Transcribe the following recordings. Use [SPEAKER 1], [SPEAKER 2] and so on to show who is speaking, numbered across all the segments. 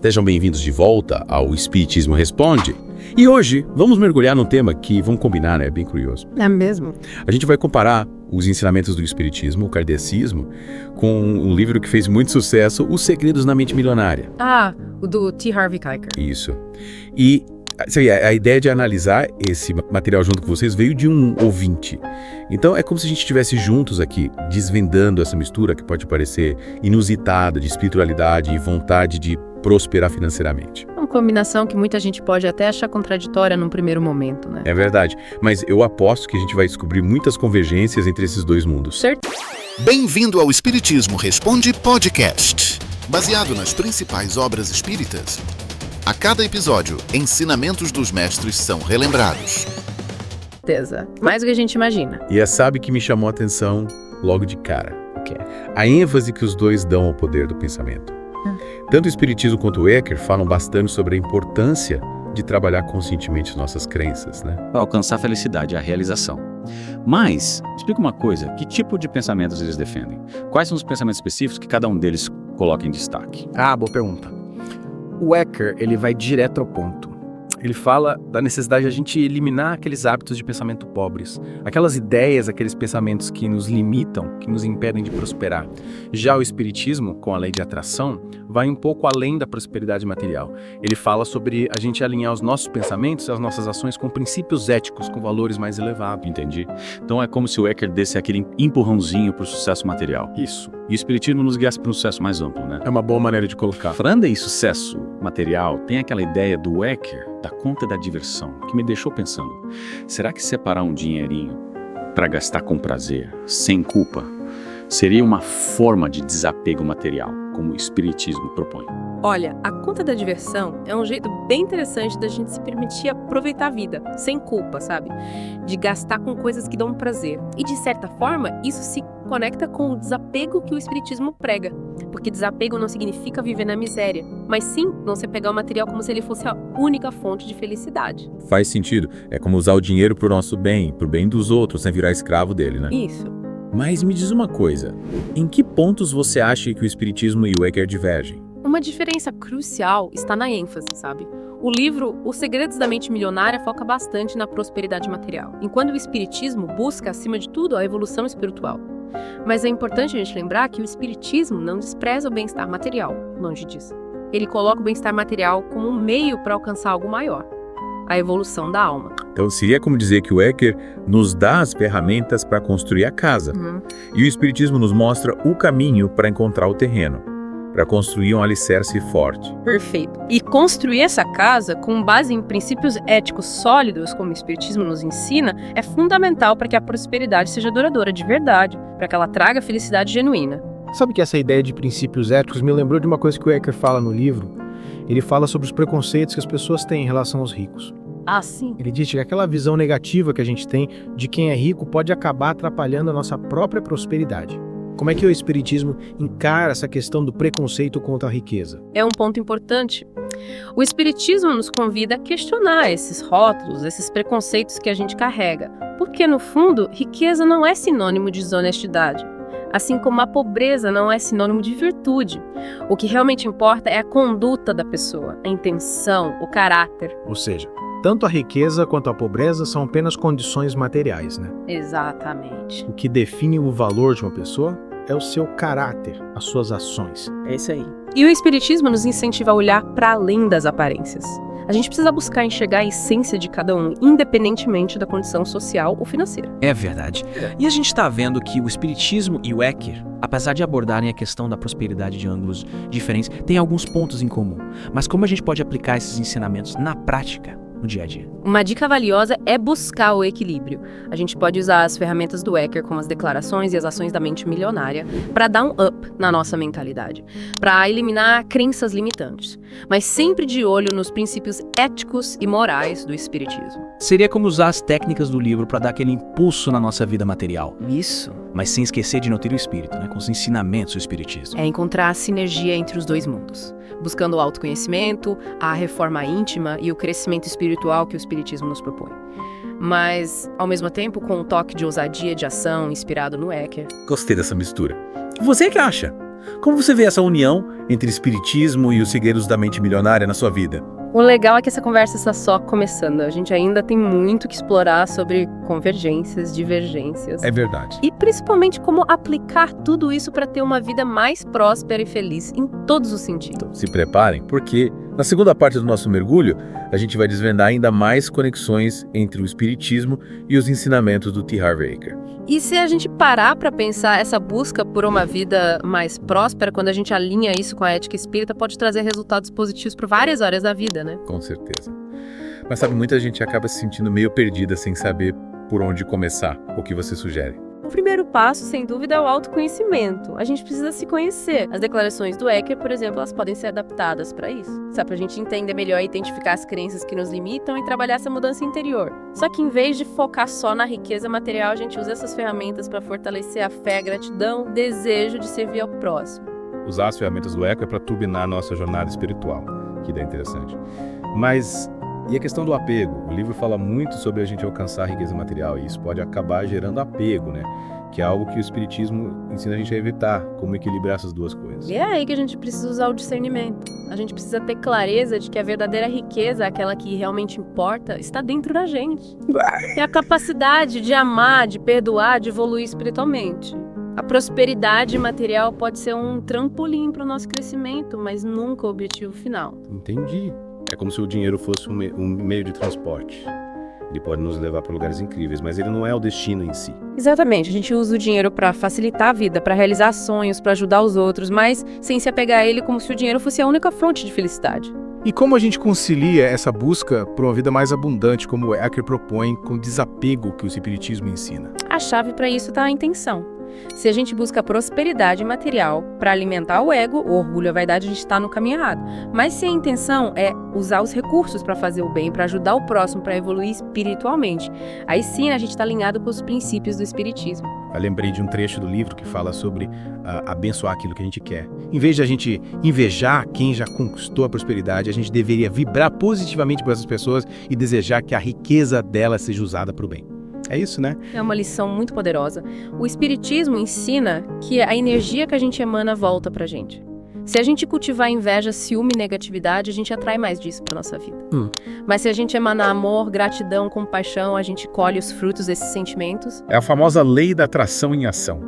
[SPEAKER 1] Sejam bem-vindos de volta ao Espiritismo Responde. E hoje vamos mergulhar num tema que, vamos combinar, né? É bem curioso.
[SPEAKER 2] É mesmo?
[SPEAKER 1] A gente vai comparar os ensinamentos do Espiritismo, o Kardecismo, com um livro que fez muito sucesso, Os Segredos na Mente Milionária.
[SPEAKER 2] Ah, o do T. Harv Eker.
[SPEAKER 1] Isso. E a ideia de analisar esse material junto com vocês veio de um ouvinte. Então é como se a gente estivesse juntos aqui, desvendando essa mistura que pode parecer inusitada de espiritualidade e vontade de prosperar financeiramente.
[SPEAKER 2] Uma combinação que muita gente pode até achar contraditória num primeiro momento, né?
[SPEAKER 1] É verdade, mas eu aposto que a gente vai descobrir muitas convergências entre esses dois mundos.
[SPEAKER 2] Certo?
[SPEAKER 3] Bem-vindo ao Espiritismo Responde Podcast, baseado nas principais obras espíritas. A cada episódio, ensinamentos dos mestres são relembrados.
[SPEAKER 2] Certeza. Mais do que a gente imagina.
[SPEAKER 1] E sabe que me chamou a atenção logo de cara. A ênfase que os dois dão ao poder do pensamento. Tanto o Espiritismo quanto o Eker falam bastante sobre a importância de trabalhar conscientemente nossas crenças, né?
[SPEAKER 4] Para alcançar a felicidade, a realização. Mas, explica uma coisa, que tipo de pensamentos eles defendem? Quais são os pensamentos específicos que cada um deles coloca em destaque?
[SPEAKER 5] Ah, boa pergunta. O Eker, ele vai direto ao ponto. Ele fala da necessidade de a gente eliminar aqueles hábitos de pensamento pobres, aquelas ideias, aqueles pensamentos que nos limitam, que nos impedem de prosperar. Já o Espiritismo, com a lei de atração, vai um pouco além da prosperidade material. Ele fala sobre a gente alinhar os nossos pensamentos e as nossas ações com princípios éticos, com valores mais elevados.
[SPEAKER 4] Entendi. Então é como se o Eker desse aquele empurrãozinho para o sucesso material.
[SPEAKER 5] Isso.
[SPEAKER 4] E o Espiritismo nos guiasse para um sucesso mais amplo, né?
[SPEAKER 5] É uma boa maneira de colocar.
[SPEAKER 4] Falando em sucesso material, tem aquela ideia do Eker, da conta da diversão, que me deixou pensando. Será que separar um dinheirinho para gastar com prazer, sem culpa, seria uma forma de desapego material, como o Espiritismo propõe?
[SPEAKER 2] Olha, a conta da diversão é um jeito bem interessante da gente se permitir aproveitar a vida, sem culpa, sabe? De gastar com coisas que dão prazer. E, de certa forma, isso se conecta com o desapego que o Espiritismo prega. Porque desapego não significa viver na miséria, mas sim não se pegar o material como se ele fosse a única fonte de felicidade.
[SPEAKER 1] Faz sentido. É como usar o dinheiro pro nosso bem, pro bem dos outros, sem virar escravo dele, né?
[SPEAKER 2] Isso.
[SPEAKER 1] Mas me diz uma coisa, em que pontos você acha que o Espiritismo e o Eker divergem?
[SPEAKER 2] Uma diferença crucial está na ênfase, sabe? O livro Os Segredos da Mente Milionária foca bastante na prosperidade material, enquanto o Espiritismo busca, acima de tudo, a evolução espiritual. Mas é importante a gente lembrar que o Espiritismo não despreza o bem-estar material, longe disso. Ele coloca o bem-estar material como um meio para alcançar algo maior, a evolução da alma.
[SPEAKER 1] Então seria como dizer que o Eker nos dá as ferramentas para construir a casa, e o Espiritismo nos mostra o caminho para encontrar o terreno, para construir um alicerce forte.
[SPEAKER 2] Perfeito. E construir essa casa com base em princípios éticos sólidos, como o Espiritismo nos ensina, é fundamental para que a prosperidade seja duradoura de verdade, para que ela traga felicidade genuína.
[SPEAKER 5] Sabe que essa ideia de princípios éticos me lembrou de uma coisa que o Eker fala no livro? Ele fala sobre os preconceitos que as pessoas têm em relação aos ricos.
[SPEAKER 2] Ah, sim?
[SPEAKER 5] Ele diz que aquela visão negativa que a gente tem de quem é rico pode acabar atrapalhando a nossa própria prosperidade. Como é que o Espiritismo encara essa questão do preconceito contra a riqueza?
[SPEAKER 2] É um ponto importante. O Espiritismo nos convida a questionar esses rótulos, esses preconceitos que a gente carrega. Porque, no fundo, riqueza não é sinônimo de desonestidade. Assim como a pobreza não é sinônimo de virtude. O que realmente importa é a conduta da pessoa, a intenção, o caráter.
[SPEAKER 5] Ou seja, tanto a riqueza quanto a pobreza são apenas condições materiais, né?
[SPEAKER 2] Exatamente.
[SPEAKER 5] O que define o valor de uma pessoa é o seu caráter, as suas ações.
[SPEAKER 2] É isso aí. E o Espiritismo nos incentiva a olhar para além das aparências. A gente precisa buscar enxergar a essência de cada um, independentemente da condição social ou financeira.
[SPEAKER 6] É verdade. E a gente está vendo que o Espiritismo e o Eker, apesar de abordarem a questão da prosperidade de ângulos diferentes, têm alguns pontos em comum. Mas como a gente pode aplicar esses ensinamentos na prática, no dia a dia?
[SPEAKER 2] Uma dica valiosa é buscar o equilíbrio. A gente pode usar as ferramentas do Eker, como as declarações e as ações da mente milionária, para dar um up na nossa mentalidade, para eliminar crenças limitantes, mas sempre de olho nos princípios éticos e morais do Espiritismo.
[SPEAKER 6] Seria como usar as técnicas do livro para dar aquele impulso na nossa vida material,
[SPEAKER 2] Isso.
[SPEAKER 6] mas sem esquecer de nutrir o espírito, né, com os ensinamentos do Espiritismo.
[SPEAKER 2] É encontrar a sinergia entre os dois mundos, buscando o autoconhecimento, a reforma íntima e o crescimento espiritual que o Espiritismo nos propõe. Mas, ao mesmo tempo, com um toque de ousadia de ação inspirado no Eker.
[SPEAKER 1] Gostei dessa mistura. Você que acha? Como você vê essa união entre espiritismo e os segredos da mente milionária na sua vida?
[SPEAKER 2] O legal é que essa conversa está só começando. A gente ainda tem muito que explorar sobre convergências, divergências.
[SPEAKER 1] É verdade.
[SPEAKER 2] E principalmente como aplicar tudo isso para ter uma vida mais próspera e feliz em todos os sentidos.
[SPEAKER 1] Então, se preparem, porque na segunda parte do nosso mergulho, a gente vai desvendar ainda mais conexões entre o espiritismo e os ensinamentos do T. Harv Eker.
[SPEAKER 2] E se a gente parar para pensar, essa busca por uma vida mais próspera, quando a gente alinha isso com a ética espírita, pode trazer resultados positivos para várias áreas da vida, né?
[SPEAKER 1] Com certeza. Mas sabe, muita gente acaba se sentindo meio perdida sem saber por onde começar. O que você sugere?
[SPEAKER 2] O primeiro passo, sem dúvida, é o autoconhecimento. A gente precisa se conhecer. As declarações do Eker, por exemplo, elas podem ser adaptadas para isso. Sabe, para a gente entender melhor e identificar as crenças que nos limitam e trabalhar essa mudança interior. Só que em vez de focar só na riqueza material, a gente usa essas ferramentas para fortalecer a fé, a gratidão, o desejo de servir ao próximo.
[SPEAKER 1] Usar as ferramentas do Eker para turbinar a nossa jornada espiritual. Que ideia interessante. Mas e a questão do apego? O livro fala muito sobre a gente alcançar a riqueza material e isso pode acabar gerando apego, né? Que é algo que o espiritismo ensina a gente a evitar, como equilibrar essas duas coisas.
[SPEAKER 2] E é aí que a gente precisa usar o discernimento. A gente precisa ter clareza de que a verdadeira riqueza, aquela que realmente importa, está dentro da gente. É a capacidade de amar, de perdoar, de evoluir espiritualmente. A prosperidade material pode ser um trampolim para o nosso crescimento, mas nunca o objetivo final.
[SPEAKER 1] Entendi. É como se o dinheiro fosse um meio de transporte. Ele pode nos levar para lugares incríveis, mas ele não é o destino em si.
[SPEAKER 2] Exatamente, a gente usa o dinheiro para facilitar a vida, para realizar sonhos, para ajudar os outros, mas sem se apegar a ele como se o dinheiro fosse a única fonte de felicidade.
[SPEAKER 5] E como a gente concilia essa busca por uma vida mais abundante, como o Eker propõe, com o desapego que o espiritismo ensina?
[SPEAKER 2] A chave para isso está a intenção. Se a gente busca prosperidade material para alimentar o ego, o orgulho, a vaidade, a gente está no caminho errado. Mas se a intenção é usar os recursos para fazer o bem, para ajudar o próximo, para evoluir espiritualmente, aí sim a gente está alinhado com os princípios do espiritismo.
[SPEAKER 5] Eu lembrei de um trecho do livro que fala sobre abençoar aquilo que a gente quer. Em vez de a gente invejar quem já conquistou a prosperidade, a gente deveria vibrar positivamente por essas pessoas e desejar que a riqueza delas seja usada para o bem. É isso, né?
[SPEAKER 2] É uma lição muito poderosa. O espiritismo ensina que a energia que a gente emana volta pra gente. Se a gente cultivar inveja, ciúme e negatividade, a gente atrai mais disso pra nossa vida. Mas se a gente emanar amor, gratidão, compaixão, a gente colhe os frutos desses sentimentos.
[SPEAKER 1] É a famosa lei da atração em ação.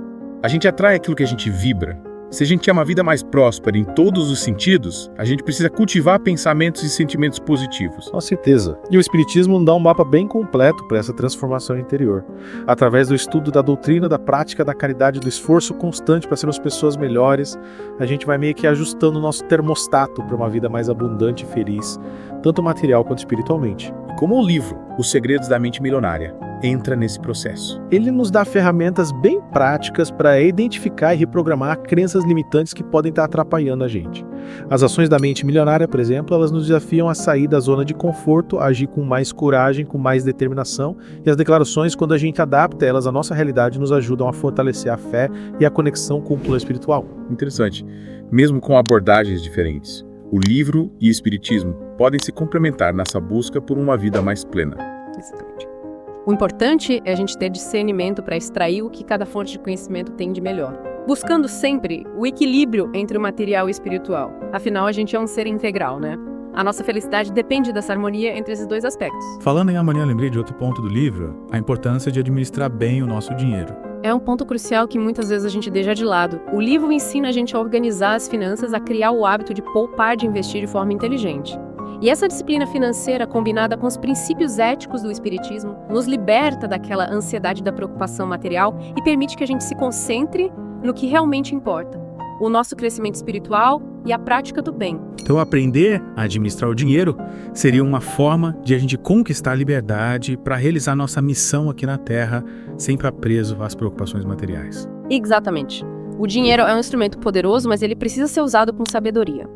[SPEAKER 1] A gente atrai aquilo que a gente vibra. Se a gente quer uma vida mais próspera em todos os sentidos, a gente precisa cultivar pensamentos e sentimentos positivos.
[SPEAKER 7] Com certeza. E o Espiritismo dá um mapa bem completo para essa transformação interior. Através do estudo da doutrina, da prática, da caridade, do esforço constante para sermos pessoas melhores, a gente vai meio que ajustando o nosso termostato para uma vida mais abundante e feliz, tanto material quanto espiritualmente.
[SPEAKER 1] E como o livro Os Segredos da Mente Milionária entra nesse processo.
[SPEAKER 7] Ele nos dá ferramentas bem práticas para identificar e reprogramar crenças limitantes que podem estar atrapalhando a gente. As ações da mente milionária, por exemplo, elas nos desafiam a sair da zona de conforto, a agir com mais coragem, com mais determinação, e as declarações, quando a gente adapta elas à nossa realidade, nos ajudam a fortalecer a fé e a conexão com o plano espiritual.
[SPEAKER 1] Interessante. Mesmo com abordagens diferentes, o livro e o espiritismo podem se complementar nessa busca por uma vida mais plena.
[SPEAKER 2] Exatamente. O importante é a gente ter discernimento para extrair o que cada fonte de conhecimento tem de melhor, buscando sempre o equilíbrio entre o material e o espiritual. Afinal, a gente é um ser integral, né? A nossa felicidade depende dessa harmonia entre esses dois aspectos.
[SPEAKER 8] Falando em harmonia, eu lembrei de outro ponto do livro, a importância de administrar bem o nosso dinheiro.
[SPEAKER 2] É um ponto crucial que muitas vezes a gente deixa de lado. O livro ensina a gente a organizar as finanças, a criar o hábito de poupar, de investir de forma inteligente. E essa disciplina financeira, combinada com os princípios éticos do espiritismo, nos liberta daquela ansiedade da preocupação material e permite que a gente se concentre no que realmente importa: o nosso crescimento espiritual e a prática do bem.
[SPEAKER 8] Então, aprender a administrar o dinheiro seria uma forma de a gente conquistar a liberdade para realizar nossa missão aqui na Terra, sem estar preso às preocupações materiais.
[SPEAKER 2] Exatamente. O dinheiro é um instrumento poderoso, mas ele precisa ser usado com sabedoria.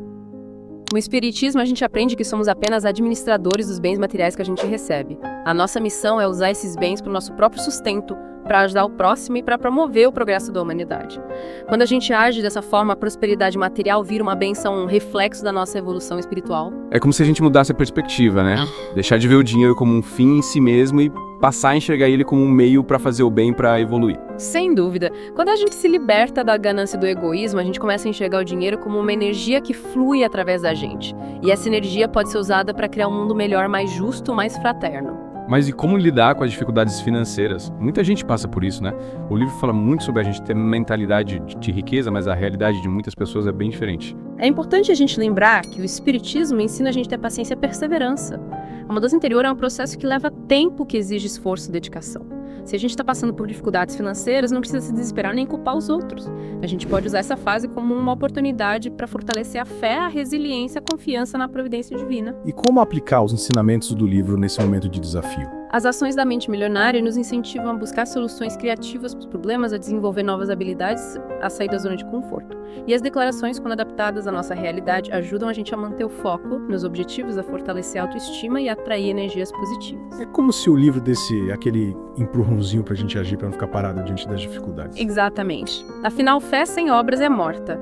[SPEAKER 2] No espiritismo, a gente aprende que somos apenas administradores dos bens materiais que a gente recebe. A nossa missão é usar esses bens para o nosso próprio sustento, para ajudar o próximo e para promover o progresso da humanidade. Quando a gente age dessa forma, a prosperidade material vira uma bênção, um reflexo da nossa evolução espiritual.
[SPEAKER 5] É como se a gente mudasse a perspectiva, né? Deixar de ver o dinheiro como um fim em si mesmo e passar a enxergar ele como um meio para fazer o bem, para evoluir.
[SPEAKER 2] Sem dúvida. Quando a gente se liberta da ganância e do egoísmo, a gente começa a enxergar o dinheiro como uma energia que flui através da gente. E essa energia pode ser usada para criar um mundo melhor, mais justo, mais fraterno.
[SPEAKER 5] Mas e como lidar com as dificuldades financeiras? Muita gente passa por isso, né? O livro fala muito sobre a gente ter mentalidade de riqueza, mas a realidade de muitas pessoas é bem diferente.
[SPEAKER 2] É importante a gente lembrar que o espiritismo ensina a gente a ter paciência e perseverança. A mudança interior é um processo que leva tempo, que exige esforço e dedicação. Se a gente está passando por dificuldades financeiras, não precisa se desesperar nem culpar os outros. A gente pode usar essa fase como uma oportunidade para fortalecer a fé, a resiliência, a confiança na providência divina.
[SPEAKER 7] E como aplicar os ensinamentos do livro nesse momento de desafio?
[SPEAKER 2] As ações da mente milionária nos incentivam a buscar soluções criativas para os problemas, a desenvolver novas habilidades, a sair da zona de conforto. E as declarações, quando adaptadas à nossa realidade, ajudam a gente a manter o foco nos objetivos, a fortalecer a autoestima e a atrair energias positivas.
[SPEAKER 7] É como se o livro desse aquele empurrãozinho pra gente agir, pra não ficar parado diante das dificuldades.
[SPEAKER 2] Exatamente. Afinal, fé sem obras é morta.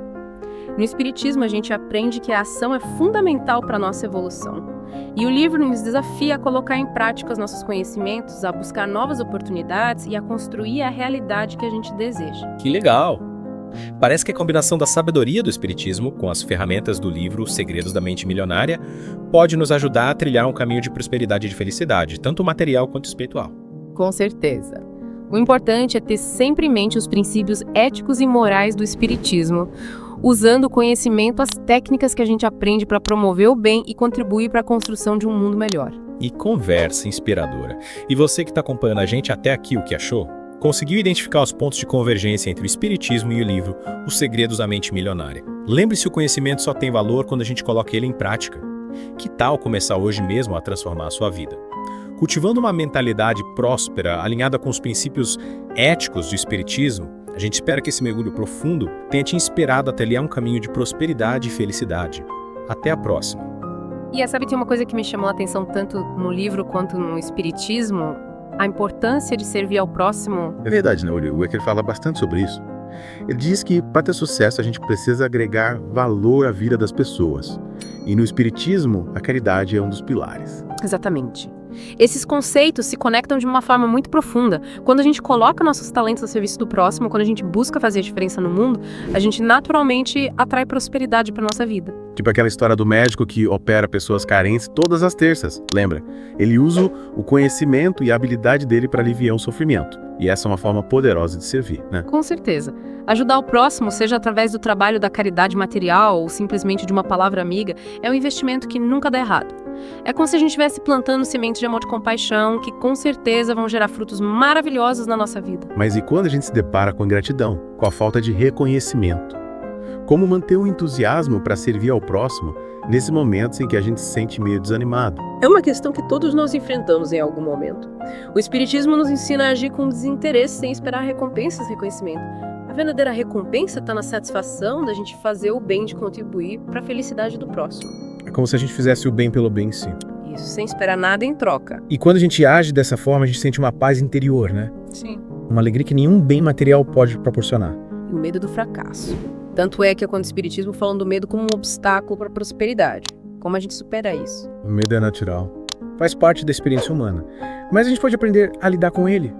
[SPEAKER 2] No Espiritismo, a gente aprende que a ação é fundamental para a nossa evolução. E o livro nos desafia a colocar em prática os nossos conhecimentos, a buscar novas oportunidades e a construir a realidade que a gente deseja.
[SPEAKER 9] Que legal! Parece que a combinação da sabedoria do Espiritismo com as ferramentas do livro Segredos da Mente Milionária pode nos ajudar a trilhar um caminho de prosperidade e de felicidade, tanto material quanto espiritual.
[SPEAKER 2] Com certeza. O importante é ter sempre em mente os princípios éticos e morais do Espiritismo, usando o conhecimento, as técnicas que a gente aprende para promover o bem e contribuir para a construção de um mundo melhor.
[SPEAKER 9] E conversa inspiradora. E você que está acompanhando a gente até aqui, o que achou? Conseguiu identificar os pontos de convergência entre o Espiritismo e o livro Os Segredos da Mente Milionária? Lembre-se, o conhecimento só tem valor quando a gente coloca ele em prática. Que tal começar hoje mesmo a transformar a sua vida? Cultivando uma mentalidade próspera, alinhada com os princípios éticos do Espiritismo, a gente espera que esse mergulho profundo tenha te inspirado a trilhar um caminho de prosperidade e felicidade. Até a próxima.
[SPEAKER 2] E sabe, tem uma coisa que me chamou a atenção tanto no livro quanto no Espiritismo, a importância de servir ao próximo.
[SPEAKER 1] É verdade, né? O Eker fala bastante sobre isso. Ele diz que para ter sucesso a gente precisa agregar valor à vida das pessoas. E no Espiritismo, a caridade é um dos pilares.
[SPEAKER 2] Exatamente. Esses conceitos se conectam de uma forma muito profunda. Quando a gente coloca nossos talentos a serviço do próximo, quando a gente busca fazer a diferença no mundo, a gente naturalmente atrai prosperidade para nossa vida.
[SPEAKER 1] Tipo aquela história do médico que opera pessoas carentes todas as terças, lembra? Ele usa o conhecimento e a habilidade dele para aliviar o sofrimento. E essa é uma forma poderosa de servir, né?
[SPEAKER 2] Com certeza. Ajudar o próximo, seja através do trabalho da caridade material ou simplesmente de uma palavra amiga, é um investimento que nunca dá errado. É como se a gente estivesse plantando sementes de amor e compaixão que com certeza vão gerar frutos maravilhosos na nossa vida.
[SPEAKER 1] Mas e quando a gente se depara com ingratidão, com a falta de reconhecimento? Como manter o entusiasmo para servir ao próximo nesses momentos em que a gente se sente meio desanimado?
[SPEAKER 2] É uma questão que todos nós enfrentamos em algum momento. O Espiritismo nos ensina a agir com desinteresse sem esperar recompensas e reconhecimento. A verdadeira recompensa está na satisfação da gente fazer o bem, de contribuir para a felicidade do próximo.
[SPEAKER 7] É como se a gente fizesse o bem pelo bem em si.
[SPEAKER 2] Isso, sem esperar nada em troca.
[SPEAKER 7] E quando a gente age dessa forma, a gente sente uma paz interior, né?
[SPEAKER 2] Sim.
[SPEAKER 7] Uma alegria que nenhum bem material pode proporcionar.
[SPEAKER 2] E o medo do fracasso. Tanto é que quando o Espiritismo falam do medo como um obstáculo para a prosperidade. Como a gente supera isso?
[SPEAKER 7] O medo é natural. Faz parte da experiência humana. Mas a gente pode aprender a lidar com ele.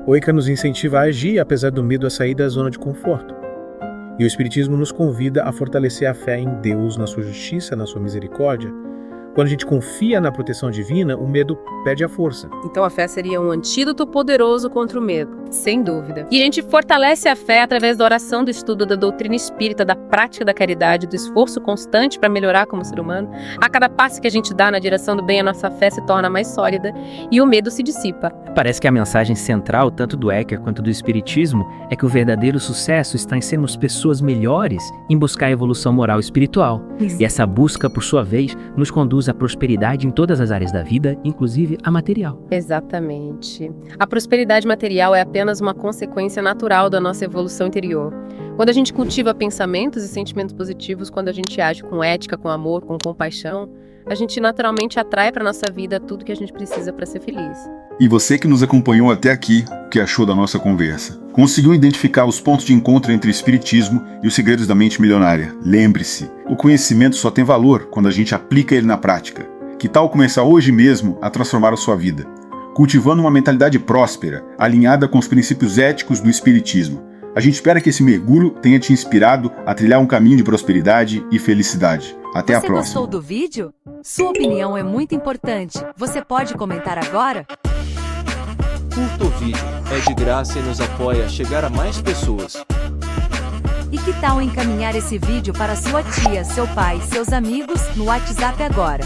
[SPEAKER 7] O Eker nos incentiva a agir, apesar do medo a sair da zona de conforto. E o Espiritismo nos convida a fortalecer a fé em Deus, na sua justiça, na sua misericórdia. Quando a gente confia na proteção divina, o medo perde a força.
[SPEAKER 2] Então a fé seria um antídoto poderoso contra o medo, sem dúvida. E a gente fortalece a fé através da oração, do estudo da doutrina espírita, da prática da caridade, do esforço constante para melhorar como ser humano. A cada passo que a gente dá na direção do bem, a nossa fé se torna mais sólida e o medo se dissipa.
[SPEAKER 6] Parece que a mensagem central, tanto do Eker quanto do Espiritismo, é que o verdadeiro sucesso está em sermos pessoas melhores, em buscar a evolução moral e espiritual.
[SPEAKER 2] Isso.
[SPEAKER 6] E essa busca, por sua vez, nos conduz à prosperidade em todas as áreas da vida, inclusive a material.
[SPEAKER 2] Exatamente. A prosperidade material é apenas uma consequência natural da nossa evolução interior. Quando a gente cultiva pensamentos e sentimentos positivos, quando a gente age com ética, com amor, com compaixão, a gente naturalmente atrai para nossa vida tudo que a gente precisa para ser feliz.
[SPEAKER 10] E você que nos acompanhou até aqui, o que achou da nossa conversa? Conseguiu identificar os pontos de encontro entre o espiritismo e os segredos da mente milionária? Lembre-se, o conhecimento só tem valor quando a gente aplica ele na prática. Que tal começar hoje mesmo a transformar a sua vida? Cultivando uma mentalidade próspera, alinhada com os princípios éticos do espiritismo. A gente espera que esse mergulho tenha te inspirado a trilhar um caminho de prosperidade e felicidade. Até a próxima.
[SPEAKER 11] Você gostou do vídeo? Sua opinião é muito importante. Você pode comentar agora?
[SPEAKER 12] Curta o vídeo, é de graça e nos apoia a chegar a mais pessoas.
[SPEAKER 11] E que tal encaminhar esse vídeo para sua tia, seu pai, seus amigos no WhatsApp agora?